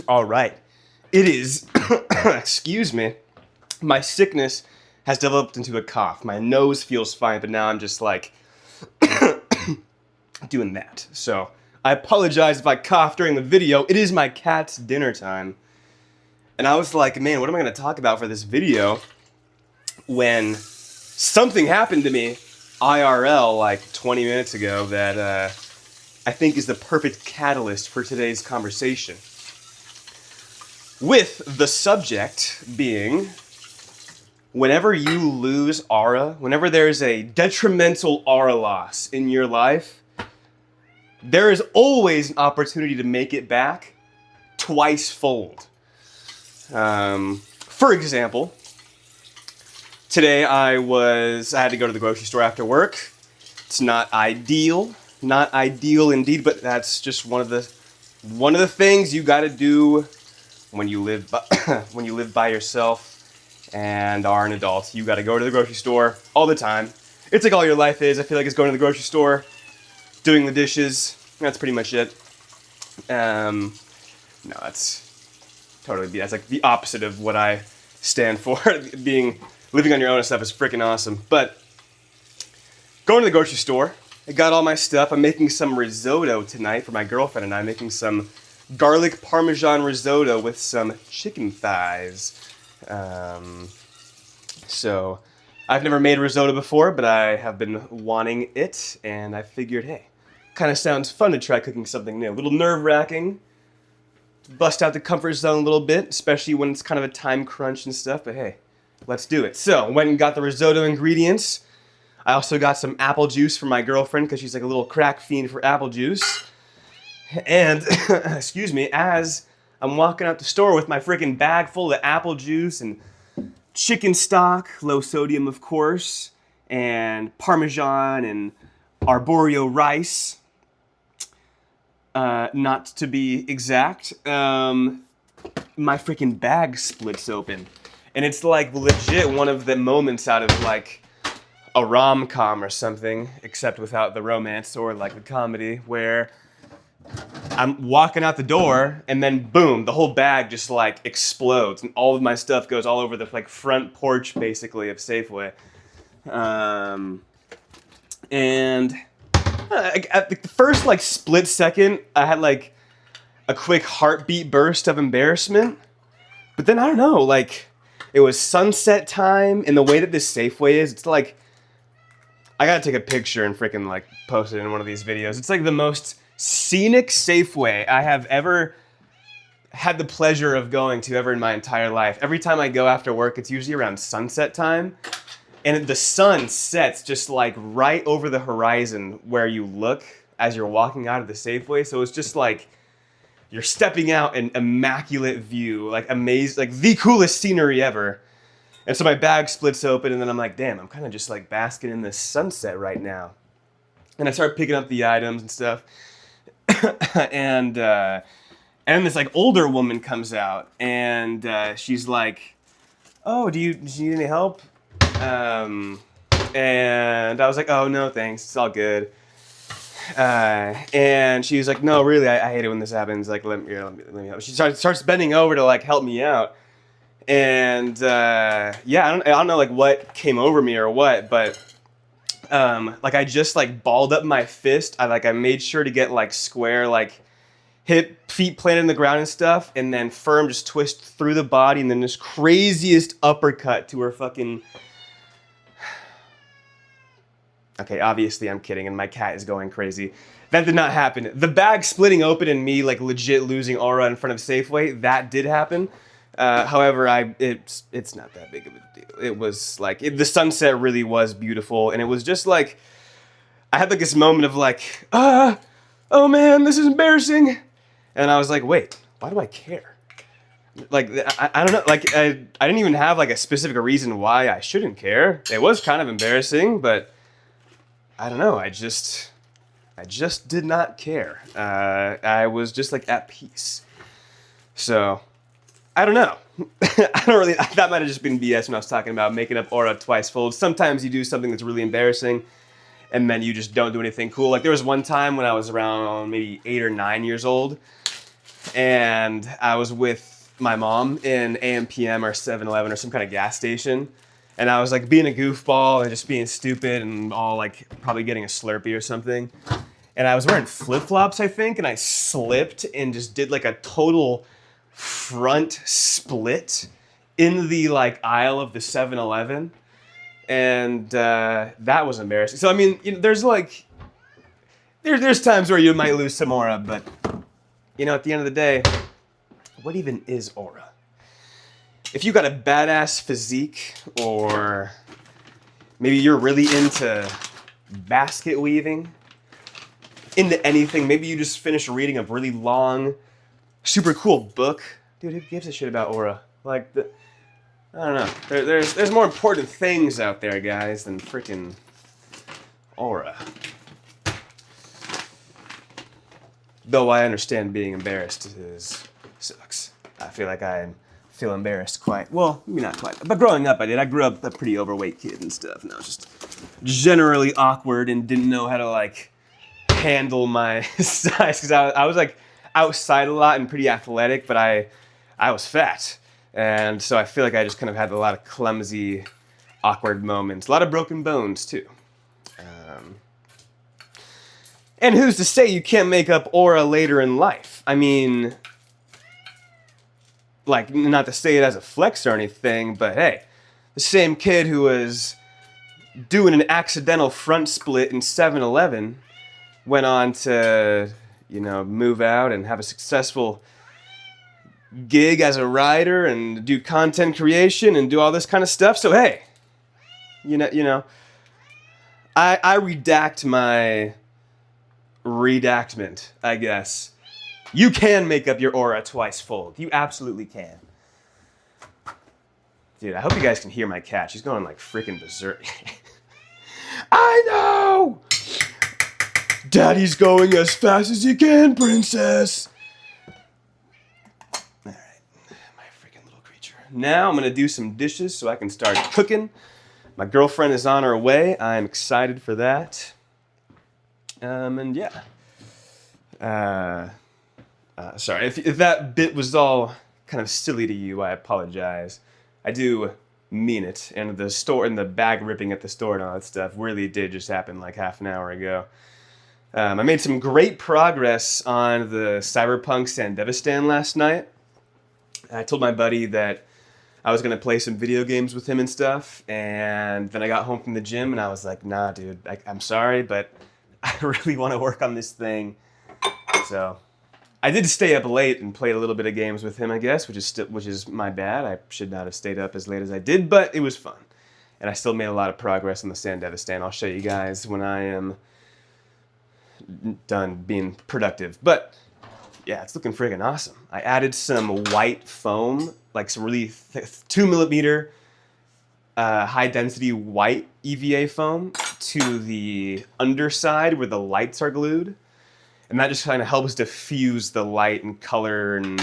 All right. It is, excuse me, my sickness has developed into a cough. My nose feels fine, but now I'm just like doing that. So I apologize if I cough during the video. It is my cat's dinner time. And I was like, man, what am I going to talk about for this video when something happened to me IRL like 20 minutes ago that I think is the perfect catalyst for today's conversation. With the subject being, whenever you lose aura, whenever there's a detrimental aura loss in your life, there is always an opportunity to make it back twice fold. For example, today I had to go to the grocery store after work. It's not ideal indeed, but that's just one of the things you got to do when you live by yourself and are an adult. You got to go to the grocery store all the time. It's like all your life is. I feel like it's going to the grocery store, doing the dishes. That's pretty much it. No, that's like the opposite of what I stand for. Living on your own and stuff is freaking awesome. But going to the grocery store, I got all my stuff. I'm making some risotto tonight for my girlfriend and I'm making some garlic parmesan risotto with some chicken thighs. So I've never made risotto before, but I have been wanting it, and I figured, hey, kind of sounds fun to try cooking something new. A little nerve-wracking, bust out the comfort zone a little bit, especially when it's kind of a time crunch and stuff, but hey, let's do it. So, went and got the risotto ingredients. I also got some apple juice for my girlfriend, because she's like a little crack fiend for apple juice. And, excuse me, as I'm walking out the store with my freaking bag full of apple juice and chicken stock, low sodium of course, and Parmesan and arborio rice, not to be exact, my freaking bag splits open. And it's like legit one of the moments out of like a rom-com or something, except without the romance or like the comedy, where I'm walking out the door, and then boom, the whole bag just like explodes, and all of my stuff goes all over the like front porch, basically, of Safeway. And at the first like split second, I had like a quick heartbeat burst of embarrassment. But then I don't know, like it was sunset time, and the way that this Safeway is, it's like I gotta take a picture and freaking like post it in one of these videos. It's like the most scenic Safeway I have ever had the pleasure of going to ever in my entire life. Every time I go after work, it's usually around sunset time, and the sun sets just like right over the horizon where you look as you're walking out of the Safeway. So it's just like you're stepping out an immaculate view, like amazing, like the coolest scenery ever. And so my bag splits open, and then I'm like, damn, I'm kind of just like basking in this sunset right now. And I start picking up the items and stuff. and this like older woman comes out, and she's like, "Oh, do you need any help?" And I was like, "Oh no, thanks, it's all good." And she was like, "No, really, I hate it when this happens. Like, let me help." She starts bending over to like help me out, and yeah, I don't know like what came over me or what, but. Like I just like balled up my fist. I made sure to get like square, like feet planted in the ground and stuff, and then firm just twist through the body, and then this craziest uppercut to her fucking. Okay, obviously I'm kidding, and my cat is going crazy. That did not happen. The bag splitting open and me like legit losing aura in front of Safeway, that did happen. However, it's not that big of a deal. It was like the sunset really was beautiful, and it was just like I had like this moment of like, oh man, this is embarrassing, and I was like, wait, why do I care? Like I don't know, like I didn't even have like a specific reason why I shouldn't care. It was kind of embarrassing, but I don't know. I just did not care. I was just like at peace. So. I don't know. That might have just been BS when I was talking about making up aura twice fold. Sometimes you do something that's really embarrassing, and then you just don't do anything cool. Like there was one time when I was around maybe 8 or 9 years old, and I was with my mom in AM/PM or 7-Eleven or some kind of gas station, and I was like being a goofball and just being stupid and all like probably getting a Slurpee or something. And I was wearing flip-flops, I think, and I slipped and just did like a total front split in the like aisle of the 7-Eleven. And that was embarrassing. So I mean, you know, there's like there's times where you might lose some aura, but you know, at the end of the day, what even is aura? If you got a badass physique, or maybe you're really into basket weaving, into anything, maybe you just finished reading a really long, super cool book, dude, who gives a shit about aura? Like, I don't know. There's more important things out there, guys, than freaking aura. Though I understand being embarrassed sucks. I feel like I feel embarrassed quite, well, maybe not quite, but growing up I did. I grew up a pretty overweight kid and stuff, and I was just generally awkward and didn't know how to like handle my size, because I was like outside a lot and pretty athletic, but I was fat. And so I feel like I just kind of had a lot of clumsy, awkward moments. A lot of broken bones, too. And who's to say you can't make up aura later in life? I mean, like, not to say it as a flex or anything, but hey, the same kid who was doing an accidental front split in 7-Eleven went on to, you know, move out and have a successful gig as a writer and do content creation and do all this kind of stuff. So hey, you know, I redact my redactment, I guess. You can make up your aura twice fold. You absolutely can. Dude, I hope you guys can hear my cat. She's going like freaking berserk. I know! Daddy's going as fast as he can, princess. All right, my freaking little creature. Now I'm gonna do some dishes so I can start cooking. My girlfriend is on her way. I'm excited for that. And yeah. Sorry, if that bit was all kind of silly to you, I apologize. I do mean it, and the bag ripping at the store and all that stuff really did just happen like half an hour ago. I made some great progress on the Cyberpunk Sandevistan last night. I told my buddy that I was going to play some video games with him and stuff, and then I got home from the gym and I was like, nah, dude, I'm sorry, but I really want to work on this thing. So I did stay up late and played a little bit of games with him, I guess, which is my bad. I should not have stayed up as late as I did, but it was fun. And I still made a lot of progress on the Sandevistan. I'll show you guys when I am done being productive. But yeah, it's looking friggin' awesome. I added some white foam, like some really 2mm high density white EVA foam to the underside where the lights are glued. And that just kind of helps diffuse the light and color and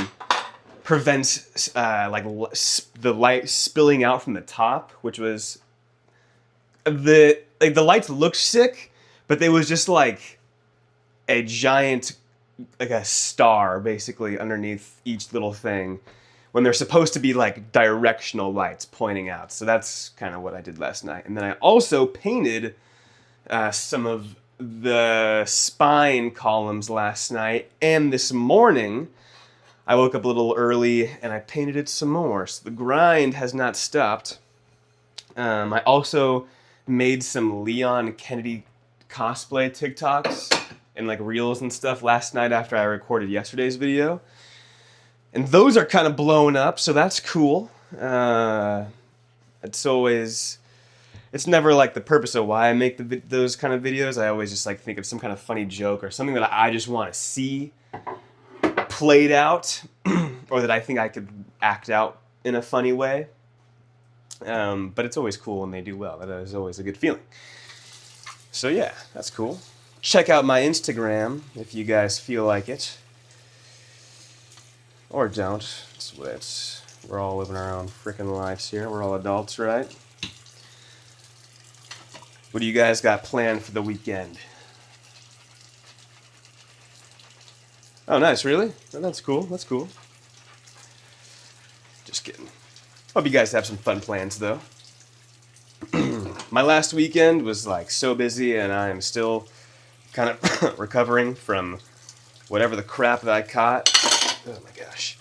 prevents the light spilling out from the top, which was the lights looked sick, but they was just like a giant, like a star basically underneath each little thing when they're supposed to be like directional lights pointing out. So that's kind of what I did last night. And then I also painted some of the spine columns last night, and this morning I woke up a little early and I painted it some more. So the grind has not stopped. I also made some Leon Kennedy cosplay TikToks and like reels and stuff last night after I recorded yesterday's video. And those are kind of blowing up, so that's cool. It's never like the purpose of why I make those kind of videos. I always just like think of some kind of funny joke or something that I just want to see played out or that I think I could act out in a funny way. But it's always cool when they do well. That is always a good feeling. So yeah, that's cool. Check out my Instagram if you guys feel like it. Or don't. We're all living our own freaking lives here. We're all adults, right? What do you guys got planned for the weekend? Oh, nice. Really? Oh, that's cool. That's cool. Just kidding. Hope you guys have some fun plans, though. My last weekend was like so busy, and I am still kind of recovering from whatever the crap that I caught. Oh my gosh.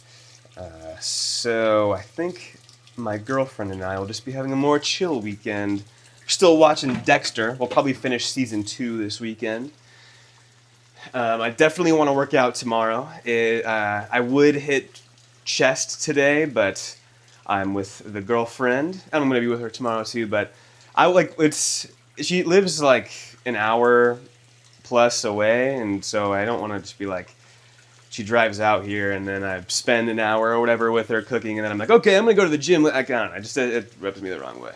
So I think my girlfriend and I will just be having a more chill weekend. We're still watching Dexter. We'll probably finish season 2 this weekend. I definitely want to work out tomorrow. I would hit chest today, but I'm with the girlfriend, and I'm gonna be with her tomorrow too. But she lives like an hour plus away, and so I don't want to just be like, she drives out here and then I spend an hour or whatever with her cooking, and then I'm like, okay, I'm gonna go to the gym. I don't know, it rubs me the wrong way.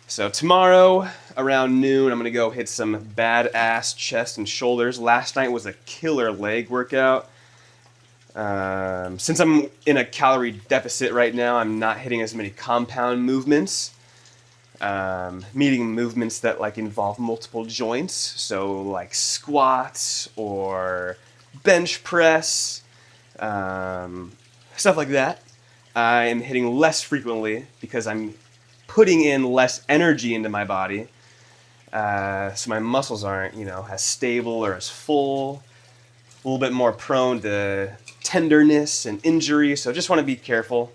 So tomorrow around noon, I'm gonna go hit some badass chest and shoulders. Last night was a killer leg workout. Since I'm in a calorie deficit right now, I'm not hitting as many compound movements. Meeting movements that like involve multiple joints, so like squats or bench press, stuff like that. I am hitting less frequently because I'm putting in less energy into my body, so my muscles aren't, as stable or as full. A little bit more prone to tenderness and injury, so just want to be careful.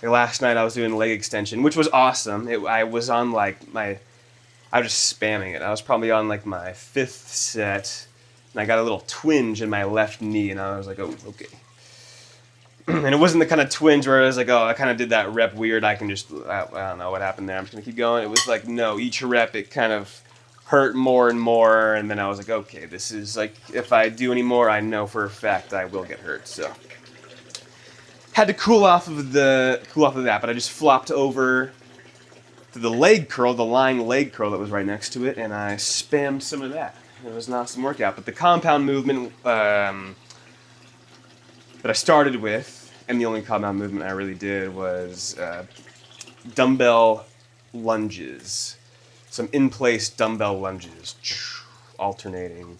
Like last night I was doing leg extension, which was awesome. I was on I was just spamming it. I was probably on like my 5th set, and I got a little twinge in my left knee, and I was like, oh, okay. And it wasn't the kind of twinge where I was like, oh, I kind of did that rep weird. I don't know what happened there. I'm just going to keep going. It was like, no, each rep it kind of hurt more and more, and then I was like, okay, this is like, if I do any more, I know for a fact I will get hurt, so. Had to cool off of that, but I just flopped over to the leg curl, the lying leg curl that was right next to it, and I spammed some of that. It was an awesome workout. But the compound movement that I started with, and the only compound movement I really did, was dumbbell lunges. Some in-place dumbbell lunges. Alternating.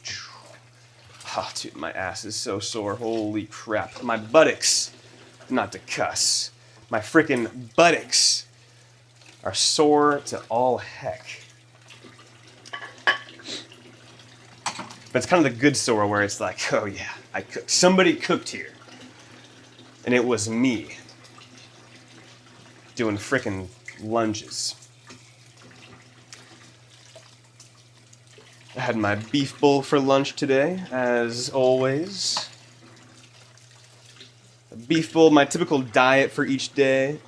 Oh, dude, my ass is so sore. Holy crap. My buttocks, not to cuss, my freaking buttocks are sore to all heck. But it's kind of the good sore where it's like, oh yeah, I cooked. Somebody cooked here. And it was me doing frickin' lunges. I had my beef bowl for lunch today, as always. A beef bowl, my typical diet for each day,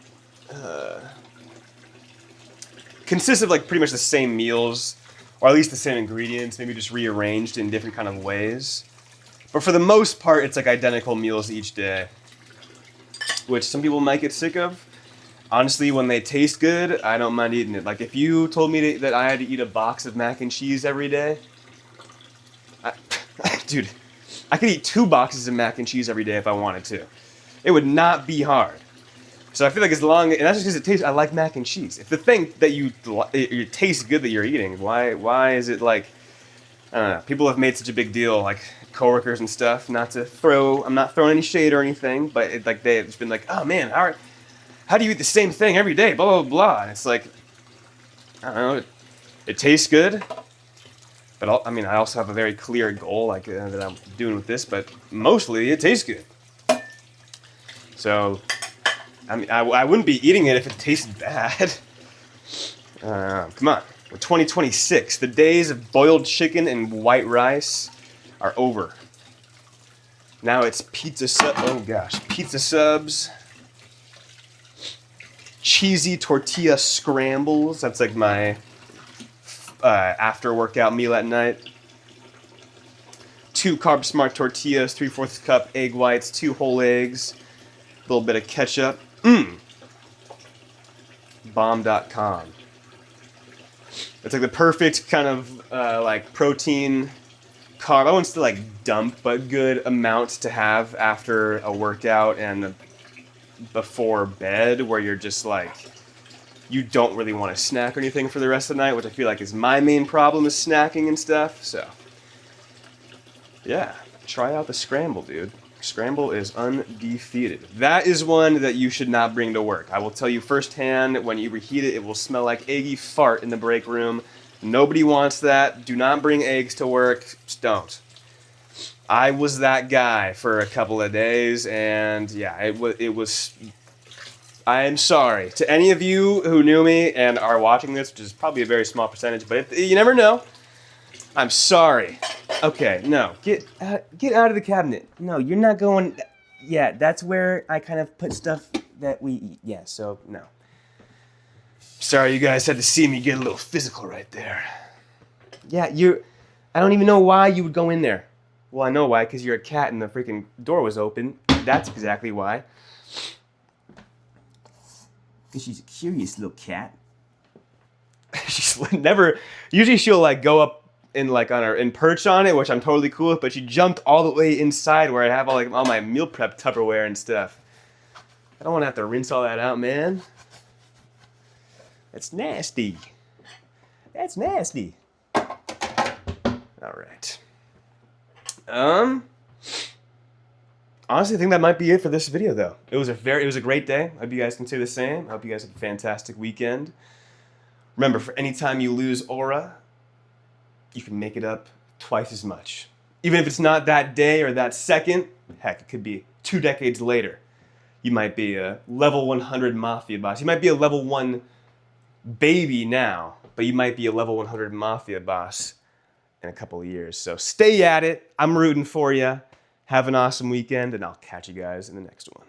consists of like pretty much the same meals, or at least the same ingredients, maybe just rearranged in different kind of ways. But for the most part, it's like identical meals each day, which some people might get sick of. Honestly, when they taste good, I don't mind eating it. Like, if you told me that I had to eat a box of mac and cheese every day, dude, I could eat 2 boxes of mac and cheese every day if I wanted to. It would not be hard. So I feel like and that's just because it tastes, I like mac and cheese. If the thing that it tastes good that you're eating, why is it like, I don't know, people have made such a big deal, like coworkers and stuff, I'm not throwing any shade or anything, but they've just been like, oh man, how do you eat the same thing every day, blah, blah, blah, and it's like, I don't know, it tastes good, but I also have a very clear goal that I'm doing with this, but mostly it tastes good. So, I wouldn't be eating it if it tasted bad. Come on, we're 2026. The days of boiled chicken and white rice are over. Now it's pizza subs, cheesy tortilla scrambles. That's like my after workout meal at night. 2 Carb Smart tortillas, 3/4 cup egg whites, 2 whole eggs, a little bit of ketchup. Bomb.com. It's like the perfect kind of like protein carb. I wouldn't say like dump, but good amount to have after a workout and before bed, where you're just like, you don't really want to snack or anything for the rest of the night, which I feel like is my main problem, is snacking and stuff. So yeah, try out the scramble, dude. Scramble is undefeated. That is one that you should not bring to work. I will tell you firsthand, when you reheat it, it will smell like eggy fart in the break room. Nobody wants that. Do not bring eggs to work. Just don't. I was that guy for a couple of days, and yeah, it was. I am sorry to any of you who knew me and are watching this, which is probably a very small percentage, but you never know. I'm sorry. Okay, no, get out of the cabinet. No, you're not going. Yeah, that's where I kind of put stuff that we eat. Yeah, so no. Sorry, you guys had to see me get a little physical right there. Yeah, I don't even know why you would go in there. Well, I know why, because you're a cat and the freaking door was open. That's exactly why. Because she's a curious little cat. She's never. Usually she'll like go up and perch on it, which I'm totally cool with. But she jumped all the way inside where I have all my meal prep Tupperware and stuff. I don't want to have to rinse all that out, man. That's nasty. That's nasty. All right. Honestly, I think that might be it for this video, though. It was a great day. I hope you guys can say the same. I hope you guys have a fantastic weekend. Remember, for any time you lose aura, you can make it up twice as much. Even if it's not that day or that second, heck, it could be 2 decades later. You might be a level 100 mafia boss. You might be a level 1 baby now, but you might be a level 100 mafia boss in a couple of years. So stay at it. I'm rooting for you. Have an awesome weekend, and I'll catch you guys in the next one.